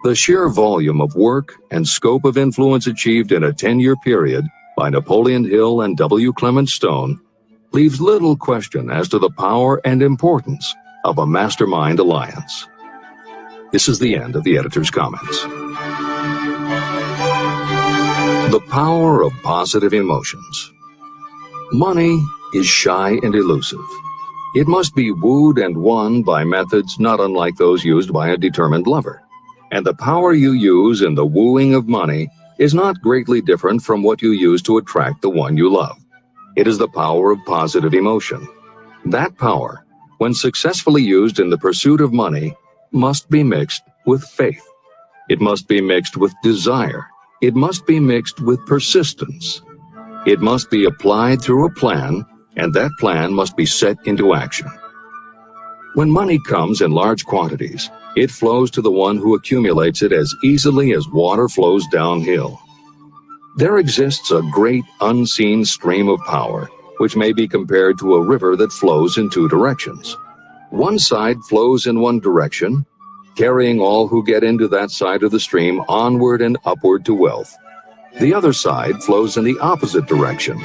The sheer volume of work and scope of influence achieved in a 10-year period by Napoleon Hill and W. Clement Stone leaves little question as to the power and importance of a mastermind alliance. This is the end of the editor's comments. The power of positive emotions. Money is shy and elusive. It must be wooed and won by methods not unlike those used by a determined lover. And the power you use in the wooing of money is not greatly different from what you use to attract the one you love. It is the power of positive emotion. That power, when successfully used in the pursuit of money, must be mixed with faith. It must be mixed with desire. It must be mixed with persistence. It must be applied through a plan, and that plan must be set into action. When money comes in large quantities, it flows to the one who accumulates it as easily as water flows downhill. There exists a great unseen stream of power, which may be compared to a river that flows in two directions. One side flows in one direction, carrying all who get into that side of the stream onward and upward to wealth. The other side flows in the opposite direction,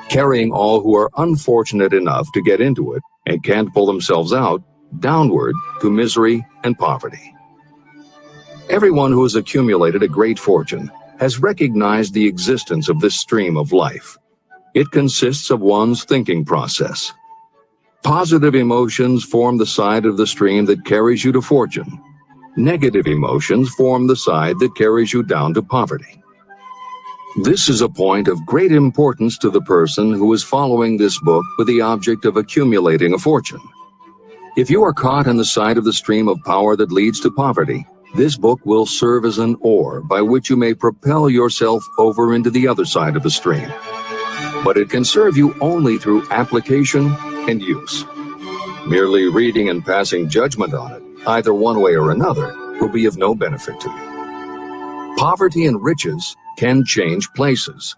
carrying all who are unfortunate enough to get into it and can't pull themselves out, downward to misery and poverty. Everyone who has accumulated a great fortune has recognized the existence of this stream of life. It consists of one's thinking process. Positive emotions form the side of the stream that carries you to fortune. Negative emotions form the side that carries you down to poverty. This is a point of great importance to the person who is following this book with the object of accumulating a fortune. If you are caught in the side of the stream of power that leads to poverty, this book will serve as an oar by which you may propel yourself over into the other side of the stream. But it can serve you only through application and use. Merely reading and passing judgment on it, either one way or another, will be of no benefit to you. Poverty and riches can change places.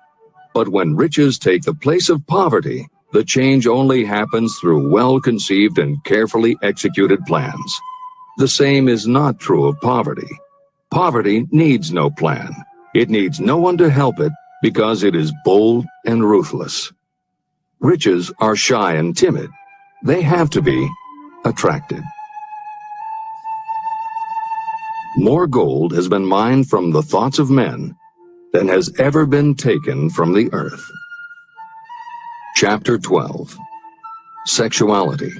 But when riches take the place of poverty, the change only happens through well-conceived and carefully executed plans. The same is not true of poverty. Poverty needs no plan. It needs no one to help it because it is bold and ruthless. Riches are shy and timid. They have to be attracted. More gold has been mined from the thoughts of men than has ever been taken from the earth. Chapter 12. Sexuality,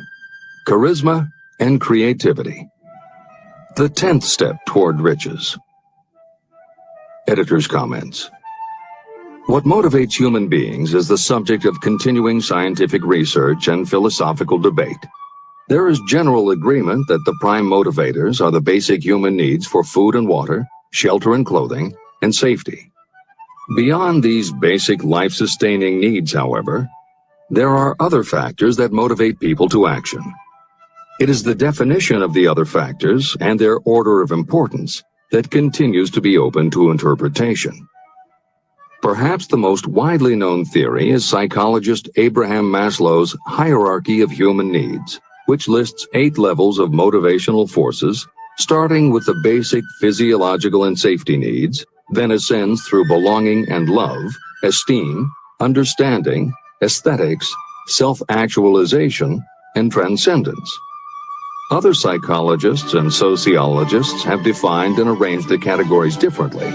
Charisma, and Creativity. The 10th step toward riches. Editor's comments. What motivates human beings is the subject of continuing scientific research and philosophical debate. There is general agreement that the prime motivators are the basic human needs for food and water, shelter and clothing, and safety. Beyond these basic life-sustaining needs, however, there are other factors that motivate people to action. It is the definition of the other factors and their order of importance that continues to be open to interpretation. Perhaps the most widely known theory is psychologist Abraham Maslow's hierarchy of human needs, which lists 8 levels of motivational forces, starting with the basic physiological and safety needs, then ascends through belonging and love, esteem, understanding, aesthetics, self-actualization, and transcendence. Other psychologists and sociologists have defined and arranged the categories differently,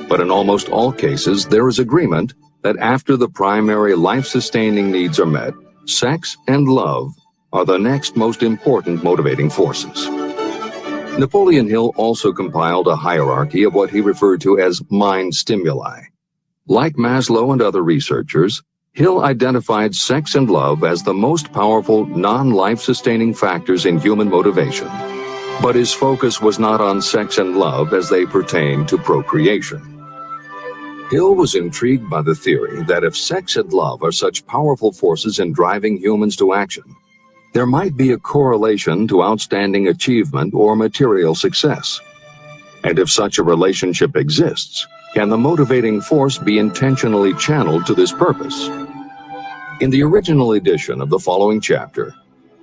but in almost all cases there is agreement that after the primary life-sustaining needs are met, sex and love are the next most important motivating forces. Napoleon Hill also compiled a hierarchy of what he referred to as mind stimuli. Like Maslow and other researchers, Hill identified sex and love as the most powerful non-life-sustaining factors in human motivation, but his focus was not on sex and love as they pertain to procreation. Hill was intrigued by the theory that if sex and love are such powerful forces in driving humans to action, there might be a correlation to outstanding achievement or material success. And if such a relationship exists, can the motivating force be intentionally channeled to this purpose? In the original edition of the following chapter,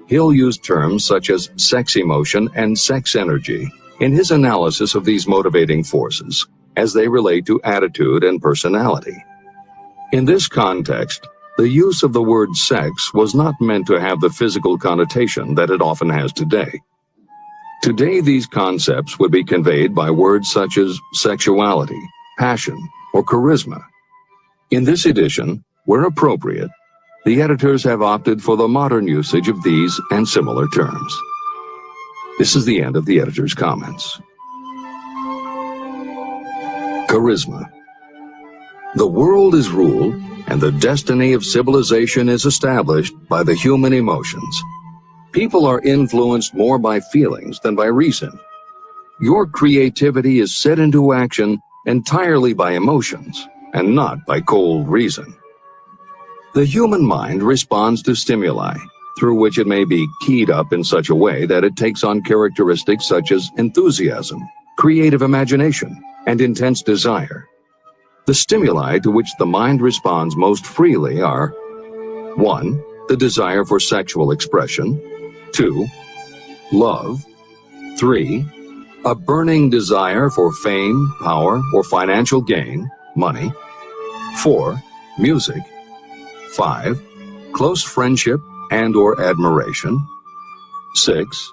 Hill used terms such as sex emotion and sex energy in his analysis of these motivating forces as they relate to attitude and personality. In this context, the use of the word sex was not meant to have the physical connotation that it often has today. Today, these concepts would be conveyed by words such as sexuality, passion, or charisma. In this edition, where appropriate, the editors have opted for the modern usage of these and similar terms. This is the end of the editor's comments. Charisma. The world is ruled, and the destiny of civilization is established by the human emotions. People are influenced more by feelings than by reason. Your creativity is set into action entirely by emotions, and not by cold reason. The human mind responds to stimuli, through which it may be keyed up in such a way that it takes on characteristics such as enthusiasm, creative imagination, and intense desire. The stimuli to which the mind responds most freely are 1. The desire for sexual expression, 2. Love, 3. A burning desire for fame, power, or financial gain, money, 4. Music, 5. Close friendship and or admiration, 6.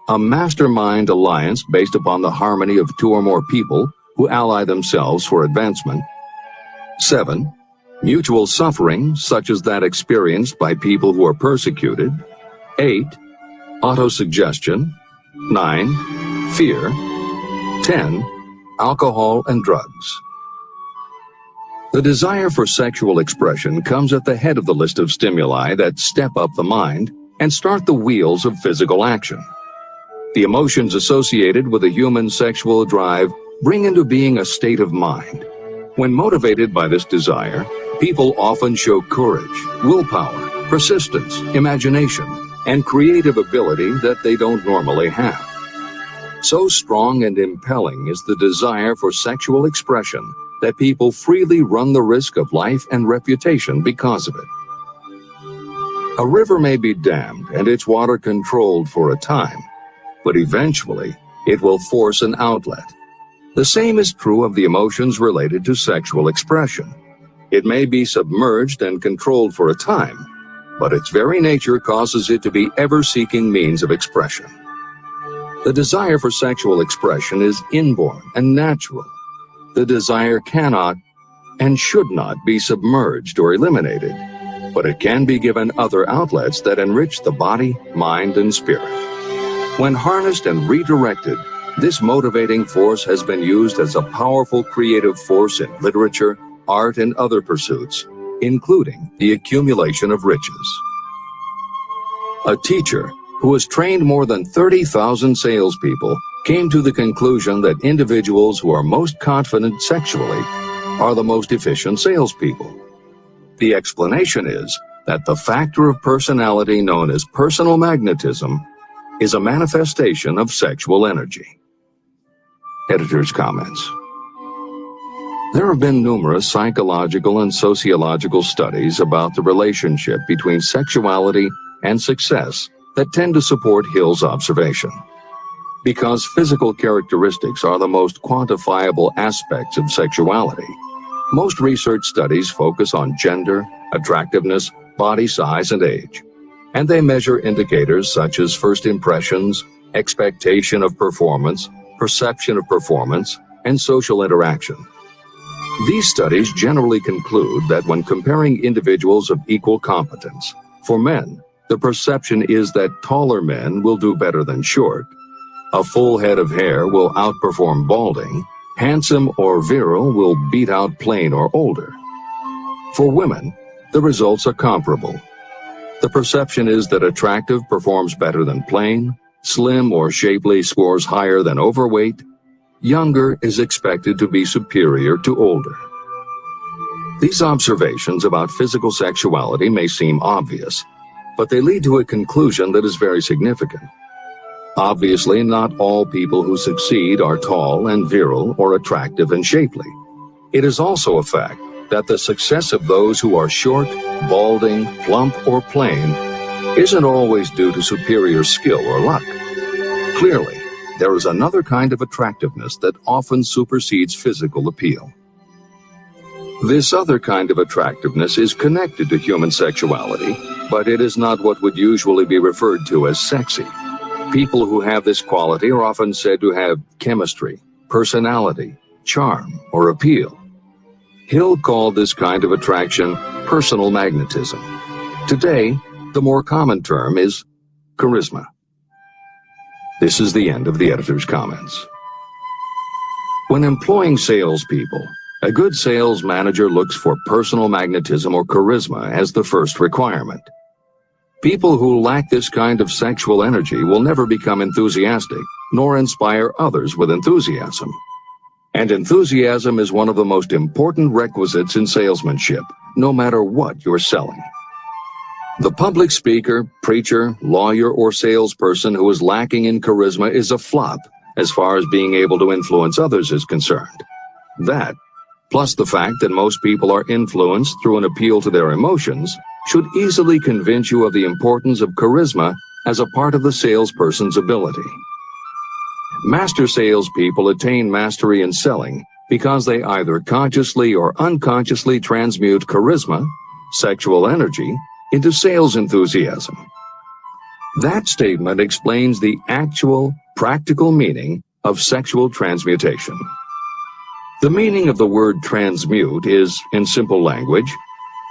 A mastermind alliance based upon the harmony of 2 or more people who ally themselves for advancement, 7. Mutual suffering, such as that experienced by people who are persecuted, 8. Autosuggestion, 9. Fear, 10. Alcohol and drugs. The desire for sexual expression comes at the head of the list of stimuli that step up the mind and start the wheels of physical action. The emotions associated with the human sexual drive bring into being a state of mind. When motivated by this desire, people often show courage, willpower, persistence, imagination, and creative ability that they don't normally have. So strong and impelling is the desire for sexual expression that people freely run the risk of life and reputation because of it. A river may be dammed and its water controlled for a time, but eventually it will force an outlet. The same is true of the emotions related to sexual expression. It may be submerged and controlled for a time, but its very nature causes it to be ever-seeking means of expression. The desire for sexual expression is inborn and natural. The desire cannot and should not be submerged or eliminated, but it can be given other outlets that enrich the body, mind, and spirit. When harnessed and redirected, this motivating force has been used as a powerful creative force in literature, art, and other pursuits, including the accumulation of riches. A teacher who has trained more than 30,000 salespeople came to the conclusion that individuals who are most confident sexually are the most efficient salespeople. The explanation is that the factor of personality known as personal magnetism is a manifestation of sexual energy. Editor's comments. There have been numerous psychological and sociological studies about the relationship between sexuality and success that tend to support Hill's observation. Because physical characteristics are the most quantifiable aspects of sexuality, most research studies focus on gender, attractiveness, body size, and age, and they measure indicators such as first impressions, expectation of performance, perception of performance, and social interaction. These studies generally conclude that when comparing individuals of equal competence, for men, the perception is that taller men will do better than short, a full head of hair will outperform balding, handsome or virile will beat out plain or older. For women, the results are comparable. The perception is that attractive performs better than plain, slim or shapely scores higher than overweight, younger is expected to be superior to older. These observations about physical sexuality may seem obvious, but they lead to a conclusion that is very significant. Obviously, not all people who succeed are tall and virile or attractive and shapely. It is also a fact that the success of those who are short, balding, plump, or plain isn't always due to superior skill or luck. Clearly, there is another kind of attractiveness that often supersedes physical appeal. This other kind of attractiveness is connected to human sexuality, but it is not what would usually be referred to as sexy. People who have this quality are often said to have chemistry, personality, charm, or appeal. Hill called this kind of attraction personal magnetism. Today, the more common term is charisma. This is the end of the editor's comments. When employing salespeople, a good sales manager looks for personal magnetism or charisma as the first requirement. People who lack this kind of sexual energy will never become enthusiastic, nor inspire others with enthusiasm. And enthusiasm is one of the most important requisites in salesmanship, no matter what you're selling. The public speaker, preacher, lawyer, or salesperson who is lacking in charisma is a flop as far as being able to influence others is concerned. That, plus the fact that most people are influenced through an appeal to their emotions, should easily convince you of the importance of charisma as a part of the salesperson's ability. Master salespeople attain mastery in selling because they either consciously or unconsciously transmute charisma, sexual energy, into sales enthusiasm. That statement explains the actual, practical meaning of sexual transmutation. The meaning of the word transmute is, in simple language,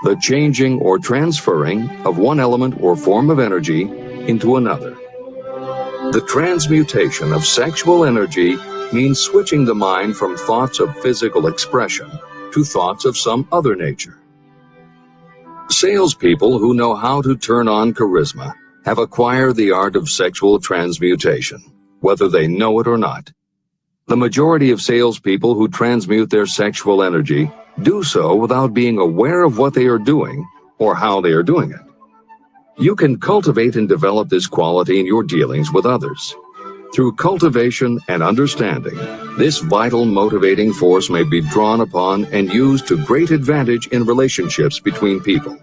the changing or transferring of one element or form of energy into another. The transmutation of sexual energy means switching the mind from thoughts of physical expression to thoughts of some other nature. Salespeople who know how to turn on charisma have acquired the art of sexual transmutation, whether they know it or not. The majority of salespeople who transmute their sexual energy do so without being aware of what they are doing or how they are doing it. You can cultivate and develop this quality in your dealings with others. Through cultivation and understanding, this vital motivating force may be drawn upon and used to great advantage in relationships between people.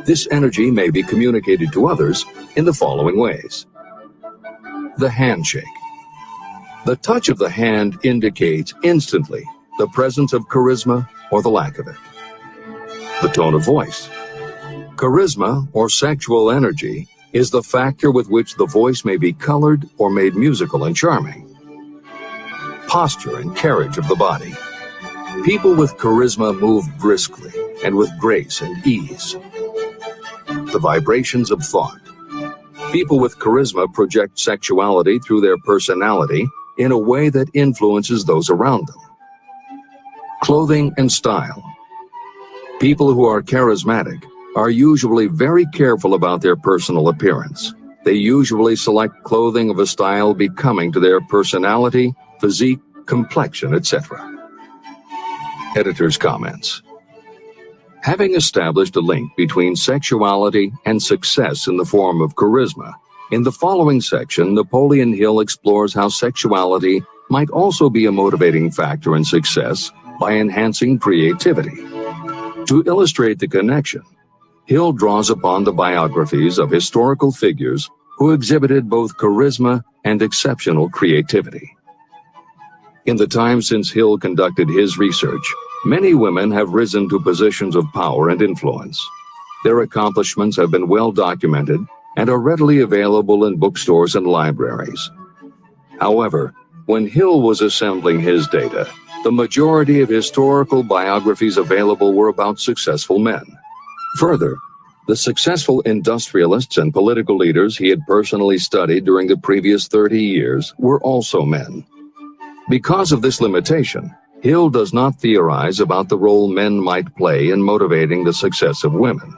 This energy may be communicated to others in the following ways. The handshake. The touch of the hand indicates instantly the presence of charisma or the lack of it. The tone of voice. Charisma or sexual energy is the factor with which the voice may be colored or made musical and charming. Posture and carriage of the body. People with charisma move briskly and with grace and ease. The vibrations of thought. People with charisma project sexuality through their personality in a way that influences those around them. Clothing and style. People who are charismatic are usually very careful about their personal appearance. They usually select clothing of a style becoming to their personality, physique, complexion, etc. Editor's comments. Having established a link between sexuality and success in the form of charisma, in the following section, Napoleon Hill explores how sexuality might also be a motivating factor in success by enhancing creativity. To illustrate the connection, Hill draws upon the biographies of historical figures who exhibited both charisma and exceptional creativity. In the time since Hill conducted his research, many women have risen to positions of power and influence. Their accomplishments have been well documented and are readily available in bookstores and libraries. However, when Hill was assembling his data, the majority of historical biographies available were about successful men. Further, the successful industrialists and political leaders he had personally studied during the previous 30 years were also men. Because of this limitation, Hill does not theorize about the role men might play in motivating the success of women.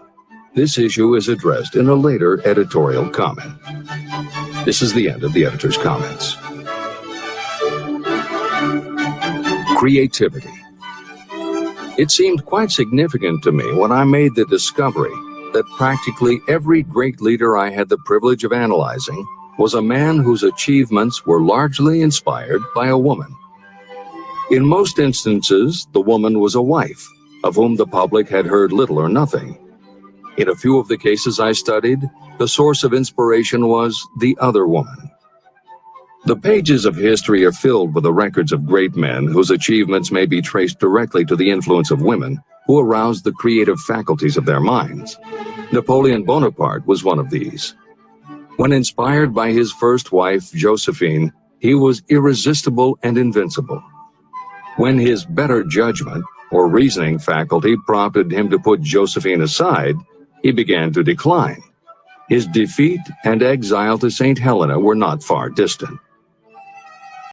This issue is addressed in a later editorial comment. This is the end of the editor's comments. Creativity. It seemed quite significant to me when I made the discovery that practically every great leader I had the privilege of analyzing was a man whose achievements were largely inspired by a woman. In most instances, the woman was a wife, of whom the public had heard little or nothing. In a few of the cases I studied, the source of inspiration was the other woman. The pages of history are filled with the records of great men whose achievements may be traced directly to the influence of women who aroused the creative faculties of their minds. Napoleon Bonaparte was one of these. When inspired by his first wife, Josephine, he was irresistible and invincible. When his better judgment or reasoning faculty prompted him to put Josephine aside, he began to decline. His defeat and exile to St. Helena were not far distant.